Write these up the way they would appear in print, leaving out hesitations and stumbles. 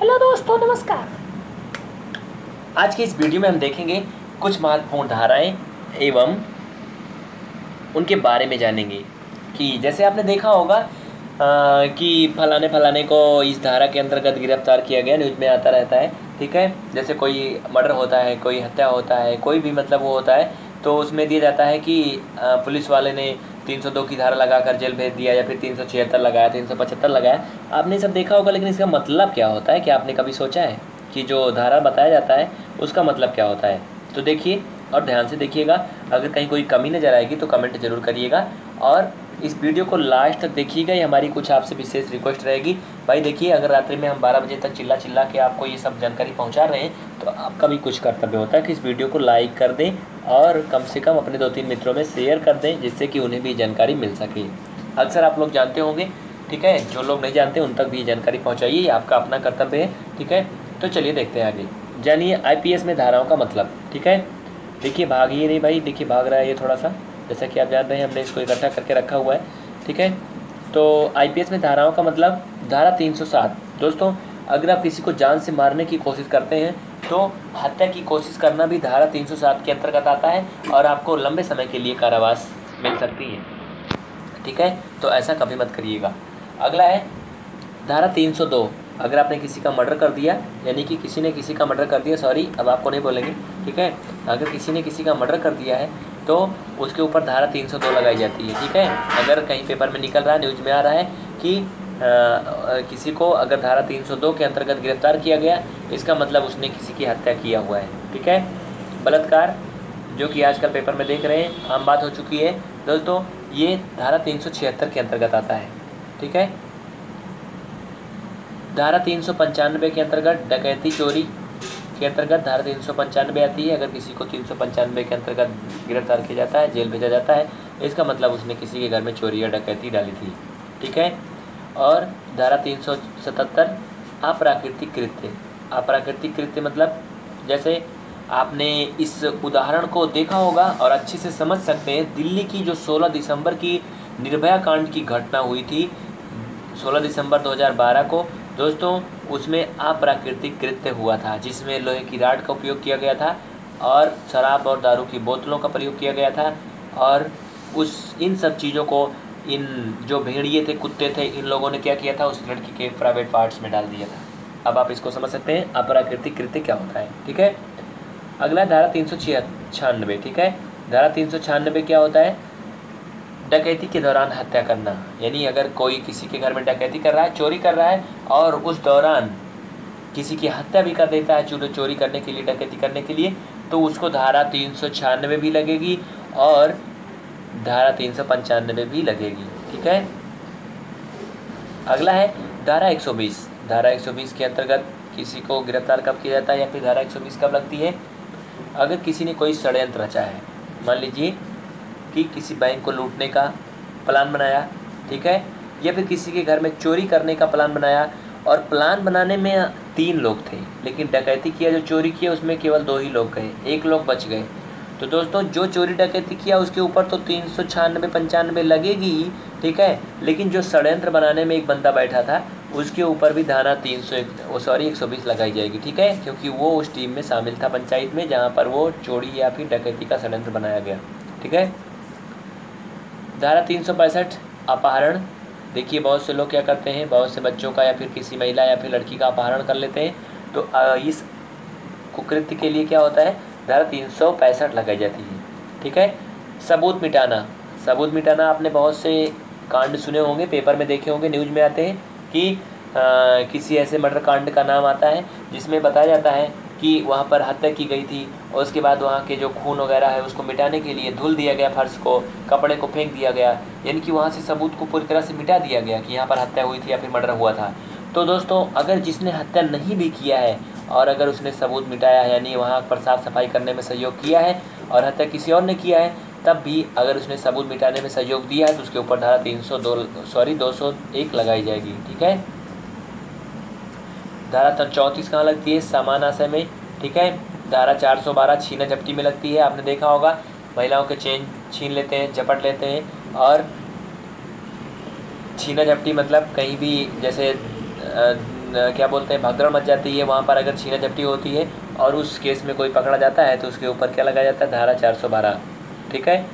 Hello दोस्तों, नमस्कार। आज की इस वीडियो में हम देखेंगे कुछ महत्वपूर्ण धाराएं एवं उनके बारे में जानेंगे कि जैसे आपने देखा होगा कि फलाने फलाने को इस धारा के अंतर्गत गिरफ्तार किया गया, न्यूज़ में आता रहता है। ठीक है, जैसे कोई मर्डर होता है, कोई हत्या होता है, कोई भी मतलब वो होता है तो उसमें दिया जाता है कि पुलिस वाले ने 302 की धारा लगाकर जेल भेज दिया या फिर 376 लगाया, 375 लगाया। आपने सब देखा होगा, लेकिन इसका मतलब क्या होता है कि आपने कभी सोचा है कि जो धारा बताया जाता है उसका मतलब क्या होता है? तो देखिए और ध्यान से देखिएगा। अगर कहीं कोई कमी नज़र आएगी तो कमेंट जरूर करिएगा और इस वीडियो को लास्ट तक देखिएगा। ये हमारी कुछ आपसे विशेष रिक्वेस्ट रहेगी। भाई देखिए, अगर रात्रि में हम 12 बजे तक चिल्ला चिल्ला के आपको ये सब जानकारी पहुंचा रहे हैं तो आपका भी कुछ कर्तव्य होता है कि इस वीडियो को लाइक कर दें और कम से कम अपने 2-3 मित्रों में शेयर कर दें, जिससे कि उन्हें भी जानकारी मिल सके। अक्सर आप लोग जानते होंगे, ठीक है, जो लोग नहीं जानते उन तक भी जानकारी पहुँचाइए, ये आपका अपना कर्तव्य है। ठीक है, तो चलिए देखते हैं आगे। जानिए IPS में धाराओं का मतलब। ठीक है, देखिए भागिए नहीं भाई, देखिए भाग रहा है ये थोड़ा सा, जैसा कि आप जान रहे हैं हमने इसको इकट्ठा करके रखा हुआ है। ठीक है, तो IPS में धाराओं का मतलब धारा 307। दोस्तों, अगर आप किसी को जान से मारने की कोशिश करते हैं तो हत्या की कोशिश करना भी धारा 307 के अंतर्गत आता है और आपको लंबे समय के लिए कारावास मिल सकती है। ठीक है, तो ऐसा कभी मत करिएगा। अगला है धारा 302। अगर आपने किसी का मर्डर कर दिया, यानी कि किसी ने किसी का मर्डर कर दिया, सॉरी अब आपको नहीं बोलेंगे। ठीक है, अगर किसी ने किसी का मर्डर कर दिया है तो उसके ऊपर धारा 302 लगाई जाती है। ठीक है, अगर कहीं पेपर में निकल रहा है, न्यूज़ में आ रहा है कि किसी को अगर धारा 302 के अंतर्गत गिरफ्तार किया गया, इसका मतलब उसने किसी की हत्या किया हुआ है। ठीक है, बलात्कार जो कि आजकल पेपर में देख रहे हैं, आम बात हो चुकी है दोस्तों, ये धारा 376 के अंतर्गत आता है। ठीक है, धारा 395 के अंतर्गत डकैती चोरी के अंतर्गत धारा 395 आती है। अगर किसी को 395 के अंतर्गत गिरफ्तार किया जाता है, जेल भेजा जाता है, इसका मतलब उसने किसी के घर में चोरी या डकैती डाली थी। ठीक है, और धारा 377 अप्राकृतिक कृत्य। अप्राकृतिक कृत्य मतलब जैसे आपने इस उदाहरण को देखा होगा और अच्छे से समझ सकते हैं। दिल्ली की जो 16 दिसंबर की निर्भया कांड की घटना हुई थी 16 दिसंबर 2012 को दोस्तों, उसमें अप्राकृतिक कृत्य हुआ था जिसमें लोहे की राड का उपयोग किया गया था और शराब और दारू की बोतलों का प्रयोग किया गया था और इन सब चीज़ों को इन जो भेड़िए थे, कुत्ते थे, इन लोगों ने क्या किया था, उस लड़की के प्राइवेट पार्ट्स में डाल दिया था। अब आप इसको समझ सकते हैं अप्राकृतिक कृत्य क्या होता है। ठीक है, अगला धारा 396। ठीक है, धारा 396 क्या होता है? डकैती के दौरान हत्या करना। यानी अगर कोई किसी के घर में डकैती कर रहा है, चोरी कर रहा है और उस दौरान किसी की हत्या भी कर देता है चोरी करने के लिए, डकैती करने के लिए, तो उसको धारा 396 भी लगेगी और धारा 395 भी लगेगी। ठीक है, अगला है धारा 120। धारा 120 के अंतर्गत किसी को गिरफ्तार कब किया जाता है या फिर धारा 120 कब लगती है? अगर किसी ने कोई षड्यंत्र रचा है, मान लीजिए कि किसी बैंक को लूटने का प्लान बनाया, ठीक है, या फिर किसी के घर में चोरी करने का प्लान बनाया और प्लान बनाने में 3 लोग थे, लेकिन डकैती किया, जो चोरी किया उसमें केवल 2 ही लोग गए, 1 लोग बच गए। तो दोस्तों, जो चोरी डकैती किया उसके ऊपर तो 396-95 लगेगी ही। ठीक है, लेकिन जो षड्यंत्र बनाने में एक बंदा बैठा था उसके ऊपर भी धारा 120 लगाई जाएगी। ठीक है, क्योंकि वो उस टीम में शामिल था पंचायत में जहाँ पर वो चोरी या फिर डकैती का षड्यंत्र बनाया गया। ठीक है, धारा 365 अपहरण। देखिए बहुत से लोग क्या करते हैं, बहुत से बच्चों का या फिर किसी महिला या फिर लड़की का अपहरण कर लेते हैं, तो इस कुकृत्य के लिए क्या होता है, धारा 365 लगाई जाती है। ठीक है, सबूत मिटाना। सबूत मिटाना आपने बहुत से कांड सुने होंगे, पेपर में देखे होंगे, न्यूज़ में आते हैं कि किसी ऐसे मर्डर कांड का नाम आता है जिसमें बताया जाता है कि वहाँ पर हत्या की गई थी और उसके बाद वहाँ के जो खून वगैरह है उसको मिटाने के लिए धुल दिया गया, फर्श को, कपड़े को फेंक दिया गया, यानी कि वहाँ से सबूत को पूरी तरह से मिटा दिया गया कि यहाँ पर हत्या हुई थी या फिर मर्डर हुआ था। तो दोस्तों, अगर जिसने हत्या नहीं भी किया है और अगर उसने सबूत मिटाया है, यानी वहाँ पर साफ़ सफाई करने में सहयोग किया है और हत्या किसी और ने किया है, तब भी अगर उसने सबूत मिटाने में सहयोग दिया है तो उसके ऊपर धारा 201 लगाई जाएगी। ठीक है, धारा 34 कहाँ लगती है? समान आशय में। ठीक है, धारा 412 छीना झपटी में लगती है। आपने देखा होगा, महिलाओं के चेन छीन लेते हैं, झपट लेते हैं। और छीना झपटी मतलब कहीं भी जैसे क्या बोलते हैं भगदड़ मच जाती है, वहाँ पर अगर छीना झपटी होती है और उस केस में कोई पकड़ा जाता है तो उसके ऊपर क्या लगाया जाता है, धारा 412। ठीक है।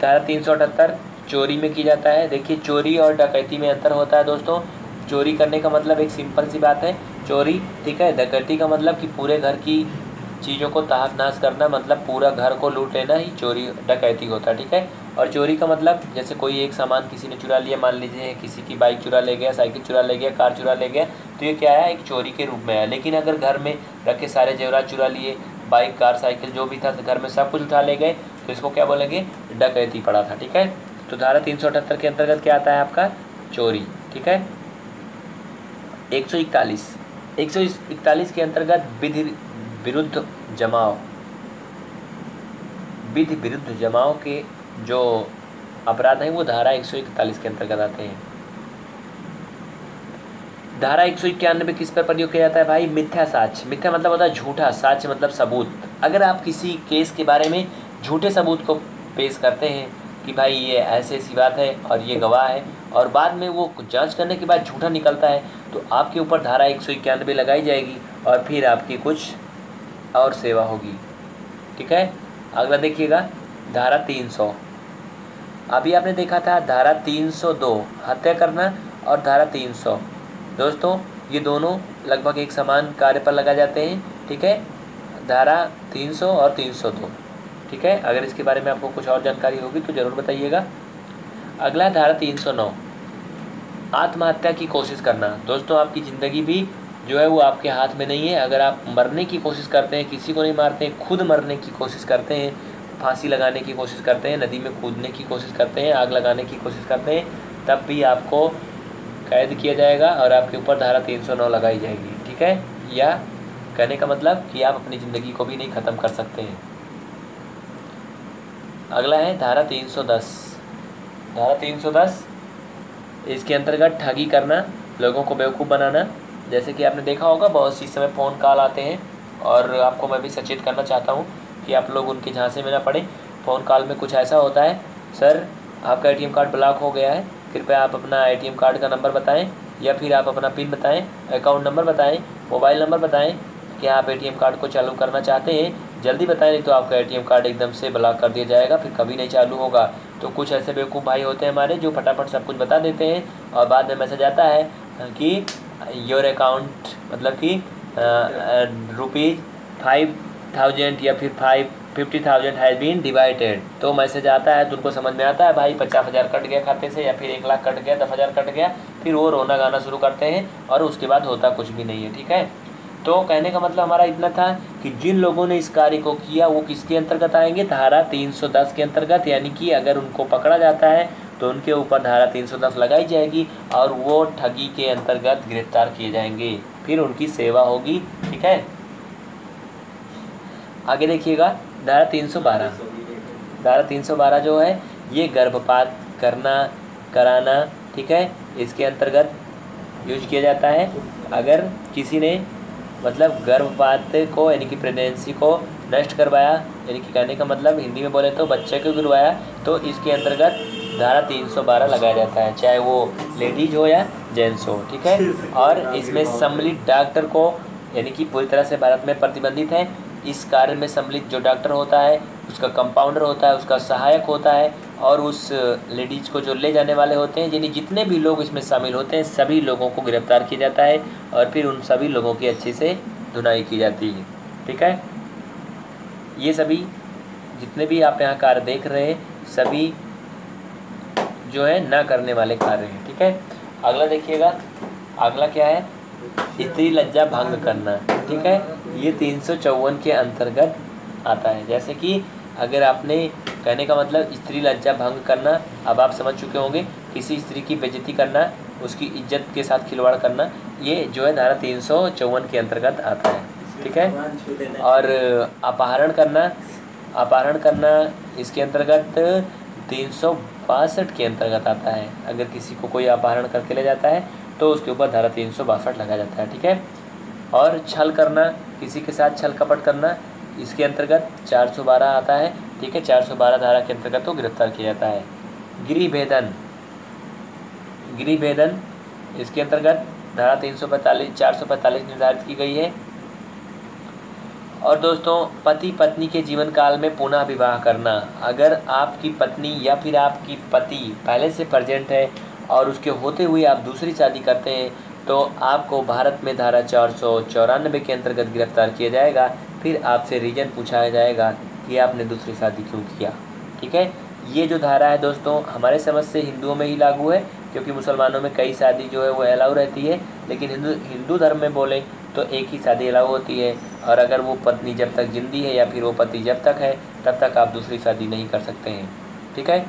धारा 378 चोरी में की जाता है। देखिए चोरी और डकैती में अंतर होता है दोस्तों। चोरी करने का मतलब एक सिंपल सी बात है, चोरी। ठीक है। डकैती का मतलब कि पूरे घर की चीज़ों को तहस नहस करना, मतलब पूरा घर को लूट लेना ही चोरी डकैती होता है। ठीक है। और चोरी का मतलब जैसे कोई एक सामान किसी ने चुरा लिया, मान लीजिए किसी की बाइक चुरा ले गया, साइकिल चुरा ले गया, कार चुरा ले गया, तो ये क्या है, एक चोरी के रूप में है। लेकिन अगर घर में रखे सारे जेवरात चुरा लिए, बाइक कार साइकिल जो भी था घर में सब कुछ उठा ले गए, तो इसको क्या बोलेंगे, डकैती पड़ा था। ठीक है। तो धारा 378 के अंतर्गत क्या आता है आपका, चोरी। ठीक है। 141 के अंतर्गत विधि विरुद्ध जमाव, विधि विरुद्ध जमाव के जो अपराध हैं वो धारा 141 के अंतर्गत आते हैं। धारा 191 किस पर प्रयोग किया जाता है भाई, मिथ्या साक्ष्य। मिथ्या मतलब होता है झूठा, साक्ष्य मतलब सबूत। अगर आप किसी केस के बारे में झूठे सबूत को पेश करते हैं कि भाई ये ऐसी ऐसी बात है और ये गवाह है, और बाद में वो जांच करने के बाद झूठा निकलता है, तो आपके ऊपर धारा 191 लगाई जाएगी और फिर आपकी कुछ और सेवा होगी। ठीक है। अगला देखिएगा धारा 300। अभी आपने देखा था धारा 302 हत्या करना और धारा 300, दोस्तों ये दोनों लगभग एक समान कार्य पर लगा जाते हैं। ठीक है। धारा 300 और 302। ठीक है। अगर इसके बारे में आपको कुछ और जानकारी होगी तो ज़रूर बताइएगा। अगला है धारा 309 आत्महत्या की कोशिश करना। दोस्तों आपकी ज़िंदगी भी जो है वो आपके हाथ में नहीं है। अगर आप मरने की कोशिश करते हैं, किसी को नहीं मारते हैं, खुद मरने की कोशिश करते हैं, फांसी लगाने की कोशिश करते हैं, नदी में कूदने की कोशिश करते हैं, आग लगाने की कोशिश करते हैं, तब भी आपको कैद किया जाएगा और आपके ऊपर धारा 309 लगाई जाएगी। ठीक है। या कहने का मतलब कि आप अपनी ज़िंदगी को भी नहीं ख़त्म कर सकते हैं। अगला है धारा 310। धारा 310 इसके अंतर्गत ठगी करना, लोगों को बेवकूफ़ बनाना। जैसे कि आपने देखा होगा बहुत सी समय फ़ोन कॉल आते हैं, और आपको मैं भी सचेत करना चाहता हूँ कि आप लोग उनके झांसे में ना पड़े। फ़ोन कॉल में कुछ ऐसा होता है, सर आपका ATM कार्ड ब्लॉक हो गया है, कृपया आप अपना ATM कार्ड का नंबर बताएं, या फिर आप अपना पिन बताएं, अकाउंट नंबर बताएं, मोबाइल नंबर बताएं कि आप ATM कार्ड को चालू करना चाहते हैं, जल्दी बताएं, नहीं तो आपका ATM कार्ड एकदम से ब्लॉक कर दिया जाएगा, फिर कभी नहीं चालू होगा। तो कुछ ऐसे बेवकूफ़ भाई होते हैं हमारे जो फटाफट सब कुछ बता देते हैं और बाद में मैसेज आता है कि योर अकाउंट, मतलब कि ₹5,000 या फिर 50,000 हैज़ बीन डिवाइडेड। तो मैसेज आता है तो उनको समझ में आता है भाई 50,000 कट गया खाते से, या फिर 1 लाख कट गया, 10,000 कट गया, फिर वो रोना गाना शुरू करते हैं और उसके बाद होता कुछ भी नहीं है। ठीक है। तो कहने का मतलब हमारा इतना था कि जिन लोगों ने इस कार्य को किया वो किसके अंतर्गत आएंगे, धारा 310 के अंतर्गत। यानी कि अगर उनको पकड़ा जाता है तो उनके ऊपर धारा 310 लगाई जाएगी और वो ठगी के अंतर्गत गिरफ्तार किए जाएंगे, फिर उनकी सेवा होगी। ठीक है। आगे देखिएगा धारा 312। धारा 312 जो है ये गर्भपात कराना। ठीक है। इसके अंतर्गत यूज किया जाता है। अगर किसी ने मतलब गर्भपात को यानी कि प्रेगनेंसी को नष्ट करवाया, यानी कि कहने का मतलब हिंदी में बोले तो बच्चे को गिरवाया, तो इसके अंतर्गत धारा 312 लगाया जाता है, चाहे वो लेडीज हो या जेंट्स हो। ठीक है। और इसमें सम्मिलित डॉक्टर को यानी कि पूरी तरह से भारत में प्रतिबंधित है। इस कार्य में सम्मिलित जो डॉक्टर होता है उसका कंपाउंडर होता है, उसका सहायक होता है, और उस लेडीज़ को जो ले जाने वाले होते हैं, यानी जितने भी लोग इसमें शामिल होते हैं सभी लोगों को गिरफ्तार किया जाता है और फिर उन सभी लोगों की अच्छे से धुनाई की जाती है। ठीक है। ये सभी जितने भी आप यहाँ कार्य देख रहे हैं सभी जो है ना करने वाले कार्य हैं। ठीक है। अगला देखिएगा, अगला क्या है, स्त्री लज्जा भंग करना। ठीक है। ये 354 के अंतर्गत आता है। जैसे कि अगर आपने कहने का मतलब स्त्री लज्जा भंग करना, अब आप समझ चुके होंगे, किसी स्त्री की बेइज्जती करना, उसकी इज्जत के साथ खिलवाड़ करना, ये जो है धारा 354 के अंतर्गत आता है। ठीक है। और अपहरण करना इसके अंतर्गत 362 के अंतर्गत आता है। अगर किसी को कोई अपहरण करके ले जाता है तो उसके ऊपर धारा 362 लगाया जाता है। ठीक है। और छल करना, किसी के साथ छल कपट करना, इसके अंतर्गत 412 आता है। ठीक है। 412 धारा के अंतर्गत तो गिरफ्तार किया जाता है। गृह भेदन इसके अंतर्गत धारा 445 निर्धारित की गई है। और दोस्तों, पति पत्नी के जीवन काल में पुनः विवाह करना, अगर आपकी पत्नी या फिर आपकी पति पहले से प्रेजेंट है और उसके होते हुए आप दूसरी शादी करते हैं तो आपको भारत में धारा 494 के अंतर्गत गिरफ्तार किया जाएगा। फिर आपसे रीज़न पूछा जाएगा कि आपने दूसरी शादी क्यों किया। ठीक है, ये जो धारा है दोस्तों हमारे समझ से हिंदुओं में ही लागू है, क्योंकि मुसलमानों में कई शादी जो है वो अलाउ रहती है, लेकिन हिंदू धर्म में बोले तो एक ही शादी अलाउ होती है। और अगर वो पत्नी जब तक जिंदी है या फिर वो पति जब तक है तब तक आप दूसरी शादी नहीं कर सकते हैं। ठीक है।